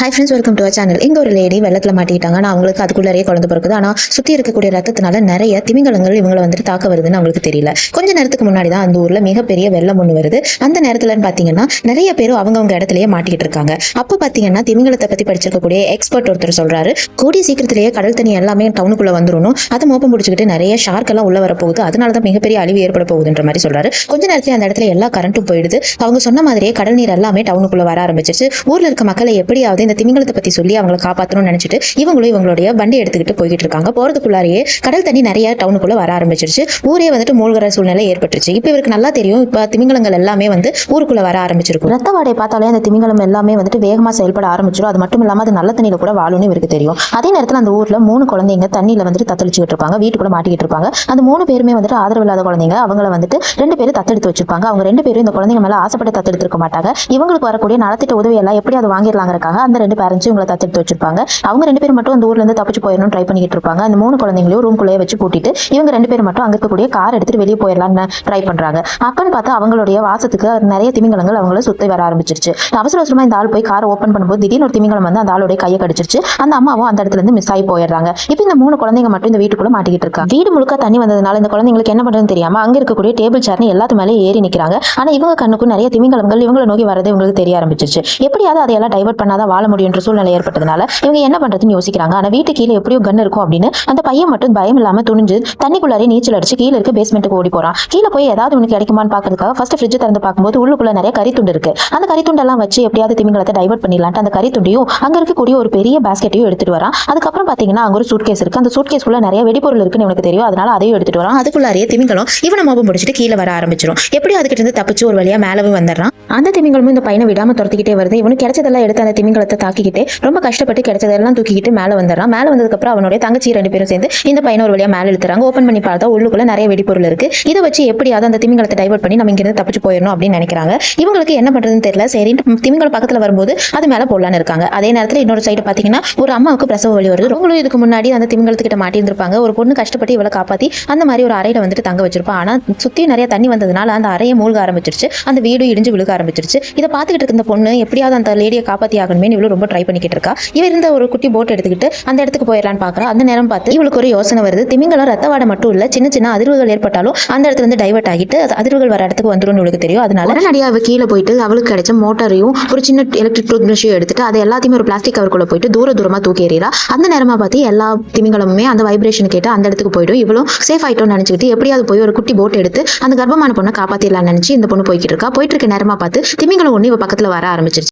Hi friends, welcome to our channel. இங்கே ஒரு lady வெள்ளத்தில் மாட்டிக்கிட்டாங்க. ஆனால் அவங்களுக்கு அதுக்குள்ளேயே குழந்தை பிறக்குது. ஆனால் சுற்றி இருக்கக்கூடிய ரத்தத்தினால நிறைய திமிங்கலங்கள் இவங்களை வந்துட்டு தாக்க வருதுன்னு அவங்களுக்கு தெரியல. கொஞ்ச நேரத்துக்கு முன்னாடி தான் அந்த ஊரில் மிகப்பெரிய வெள்ளம் ஒன்று வருது. அந்த நேரத்தில் பார்த்தீங்கன்னா நிறைய பேர் அவங்கவுங்க இடத்துலயே மாட்டிக்கிட்டு இருக்காங்க. அப்போ பார்த்தீங்கன்னா திமிங்கலத்தை பற்றி படிச்சிருக்கக்கூடிய எக்ஸ்பர்ட் ஒருத்தர் சொல்றாரு, கூடிய சீக்கிரத்திலேயே கடல் தண்ணி எல்லாமே டவுனுக்குள்ளே வந்துடணும், அதை மோப்பம் பிடிச்சிக்கிட்டு நிறைய ஷார்க் எல்லாம் உள்ள வரப்போகுது, அதனால தான் மிகப்பெரிய அழிவு ஏற்பட போகுதுன்ற மாதிரி சொல்றாரு. கொஞ்ச நேரத்தில் அந்த இடத்துல எல்லா கரண்ட்டும் போயிடுது. அவங்க சொன்ன மாதிரியே கடல் நீர் எல்லாமே டவுனுக்குள்ள வர ஆரம்பிச்சிருச்சு. ஊர்ல இருக்க மக்களை எப்படியாவது இந்த திமிங்கலத்தை பத்தி சொல்லி அவங்களை காப்பாற்றணும்னு நினைச்சிட்டு இவங்களும் இவங்களுடைய வண்டி எடுத்துக்கிட்டு போய்கிட்டு இருக்காங்க. போறதுக்குள்ளாரியே கடல் தண்ணி நிறைய டவுனுக்குள்ள வர ஆரம்பிச்சிருச்சு. ஊரே வந்துட்டு மூழ்கிற சூழ்நிலை ஏற்பட்டுருச்சு. இப்போ இவருக்கு நல்லா தெரியும், இப்போ திமிங்கலங்கள் எல்லாமே வந்து ஊருக்குள்ள வர ஆரம்பிச்சிருக்கும். ரத்த வாடை பார்த்தாலே அந்த திமிங்கலம் எல்லாமே வந்துட்டு வேகமா செயல்பட ஆரம்பிச்சிடும். அது மட்டும் இல்லாம அது நல்ல தண்ணியில கூட வாழும்னு இவருக்கு தெரியும். அதே நேரத்தில் அந்த ஊர்ல 3 குழந்தைங்க தண்ணியில வந்துட்டு தத்தளிச்சுட்டு இருப்பாங்க, வீட்டுக்குள்ள மாட்டிக்கிட்டு இருப்பாங்க. அந்த 3 பேருமே வந்துட்டு ஆதரவு இல்லாத குழந்தைங்க. அவங்கள வந்துட்டு 2 பேரும் தத்தெடுத்து வச்சிருப்பாங்க. அவங்க 2 பேரும் இந்த குழந்தைங்க மேல ஆசைப்பட்டு தத்தெடுத்து இருக்க மாட்டாங்க. இவங்களுக்கு வரக்கூடிய நலத்திட்ட உதவி எல்லாம் எப்படி அதை வாங்கிடலாங்கிறக்காக அந்த 2 பேரண்ட்ஸும் இவங்களை தத்தெடுத்து வச்சிருப்பாங்க. அவங்க 2 பேரும் மட்டும் அந்த ஊர்ல இருந்து தப்பிச்சு போயிடணும் ட்ரை பண்ணிட்டு இருப்பாங்க. அந்த 3 குழந்தைங்களையும் ரூம்குள்ளேயே வச்சு பூட்டிட்டு இவங்க 2 பேரும் மட்டும் அங்க இருக்கக்கூடிய கார் எடுத்துட்டு வெளியே போயிடலாம்னு ட்ரை பண்றாங்க. அப்பன்னு பார்த்தா அவங்களுடைய வாசத்துக்கு நிறைய திமிங்கலங்கள் அவங்கள சுத்தி வர ஆரம்பிச்சிருச்சு. அவசர அவசரமா இந்த ஆள் போய் காரை ஓப்பன் பண்ணும்போது திடீர்னு ஒரு திமிங்கலம் வந்து அந்த ஆளுடைய கையை கடிச்சிருச்சு. அந்த அம்மாவும் அந்த இடத்துல இருந்து மிஸ் ஆகி போயிடுறாங்க. இப்போ இந்த 3 குழந்தைங்க மட்டும் இந்த வீட்டுக்குள்ள மாட்டிக்கிட்டு இருக்காங்க. வீடு முழுக்க தண்ணி வந்ததுனால இந்த குழந்தைங்களுக்கு என்ன பண்றதுன்னு தெரியாம அங்க இருக்கக்கூடிய டேபிள் சேர்னு எல்லாத்து மேலே ஏறி நிக்கிறாங்க. ஆனா இவங்க கண்ணுக்கும் நிறைய திமிங்கலங்கள் இவங்களை நோக்கி வரது இவங்களுக்கு தெரிய ஆரம்பிச்சிருச்சு. எப்படியாவது அதையெல்லாம் டைவர்ட் பண்ணாதான் வாழ முடியுன்ற சூழ்நிலை ஏற்பட்டதுனால இவங்க என்ன பண்றதுன்னு யோசிக்கிறாங்க. ஆனா வீட்டு கீழே எப்படியும் கன் இருக்கும் அப்படின்னு அந்த பையன் மட்டும் பயம் இல்லாம துணிஞ்சு தண்ணிக்குள்ளாரே நீச்சல் அடிச்சு கீழே இருக்க பேஸ்மெண்ட்டுக்கு ஓடி போறான். கீழே போய் ஏதாவது உனக்கு கிடைக்குமான்னு பாக்கிறதுக்காக ஃபர்ஸ்ட் ஃப்ரிட்ஜ் திறந்து பார்க்கும்போது உள்ளுக்குள்ள நிறைய கறித்துண்டு இருக்கு. அந்த கறித்துண்டெல்லாம் வச்சு எப்படியாவது திமிங்கலத்தை டைவர்ட் பண்ணிடலான்ட்டு அந்த கறித்துண்டையும் அங்க இருக்கக்கூடிய ஒரு பெரிய பாஸ்கெட்டையும் எடுத்துட்டு வரான். அதுக்கப்புறம் பாத்தீங்கன்னா அங்க ஒரு சூட்கேஸ் இருக்கு. அந்த சூட்கேஸ்க்குள்ள நிறைய வெடிபொருள் இருக்குன்னு இவனுக்கு தெரியும். அதனால அதையும் எடுத்துட்டு வரான். அதுக்குள்ளாரியே திமிங்கலம் இவனை மோபம் முடிச்சுட்டு கீழே வர ஆரம்பிச்சிடும். எப்படி அதுக்கிட்ட இருந்து தப்பிச்சு ஒரு வழியா மேலவே வந்துடுறான். அந்த திமிங்கலமும் இந்த பையனை விடாம துரத்திக்கிட்டே வருது. இவனுக்கு கிடைச்சதெல்லாம் எடுத்து அந்த திமிங்கலத்தை தாக்கிக்கிட்டு ரொம்ப கஷ்டப்பட்டு கிடைச்சதெல்லாம் தூக்கிக்கிட்டு மேலே வந்துடுறான். மேலே வந்ததுக்கு அப்புறம் அவனுடைய தங்கச்சி 2 பேரும் சேர்ந்து இந்த பையனை ஒரு வழியா மேலே இழுத்துறாங்க. ஓப்பன் பண்ணி பார்த்தா உள்ளுக்குள்ள நிறைய வெடிப்பொருள் இருக்கு. இதை வச்சு எப்படியாவது அந்த திமிங்கலத்தை டைவர்ட் பண்ணி நம்ம இங்கிருந்து தப்பிச்சு போயிடணும் அப்படின்னு நினைக்கிறாங்க. இவங்களுக்கு என்ன பண்றதுன்னு தெரியல. சரி, திமிங்கலம் பக்கத்துல வரும்போது அது மேல போடலான்னு இருக்காங்க. அதே நேரத்தில் இன்னொரு சைடு பாத்தீங்கன்னா ஒரு அம்மாவுக்கு பிரசவ வலி வருது. அவங்களும் இதுக்கு முன்னாடி அந்த திமிங்கலத்துக்கிட்ட மாட்டியிருந்திருப்பாங்க. ஒரு பொண்ணு கஷ்டப்பட்டு இவளை காப்பாத்தி அந்த மாதிரி ஒரு அறையில வந்துட்டு தங்க வச்சிருப்பான். ஆனா சுத்தி நிறைய தண்ணி வந்ததுனால அந்த அறையை மூழ்க ஆரம்பிச்சிருச்சு. அந்த வீடு இடிஞ்சு விழுக ஆரம்பிச்சிருச்சு. இதை பார்த்துக்கிட்டு இருக்க இந்த பொண்ணு எப்படியாவது அந்த லேடியை காப்பாத்தி ஆகணுமே இவ்வளவு ரொம்ப ட்ரை பண்ணிக்கிட்டு இருக்கா. இவ இருந்த ஒரு குட்டி போட் எடுத்துக்கிட்டு அந்த இடத்துக்கு போயிடலான்னு பாக்குறா. அந்த நேரம் பார்த்து இவளுக்கு ஒரு யோசனை வருது. திமிங்கலம் ரத்த வாடை மட்டும் இல்ல, சின்ன சின்ன அதிர்வுகள் ஏற்பட்டாலும் அந்த இடத்துல இருந்து டைவர்ட் ஆகிட்டு அதிர்வுகள் வர இடத்துக்கு வந்துடும் இவளுக்கு தெரியும். அதனால உடனடியாக அவ கீழே போயிட்டு அவளுக்கு கிடைச்ச மோட்டரையும் ஒரு சின்ன எலக்ட்ரிக் டூத் பிரஷையும் எடுத்துட்டு அதை எல்லாத்தையுமே ஒரு பிளாஸ்டிக் கவருக்குள்ள போயிட்டு தூரமா தூக்கி எறியறா. அந்த நேரமா பார்த்து எல்லா திமிங்கலமுமே அந்த வைப்ரேஷன் கேட்டு அந்த இடத்துக்கு போயிடும். இவளும் சேஃப் ஆயிட்டோம்னு நினைச்சிட்டு எப்படியாவது போய் ஒரு குட்டி போட் எடுத்து அந்த கர்ப்பமான பொண்ணை காப்பாத்திடலாம்னு நினைச்சு இந்த பொண்ணு போய்கிட்டு இருக்கா. போயிட்டு இருக்க நேரமா பார்த்து திமிங்கலம் ஒண்ணு இவ பக்கத்துல வர ஆரம்பிச்சிருச்சு.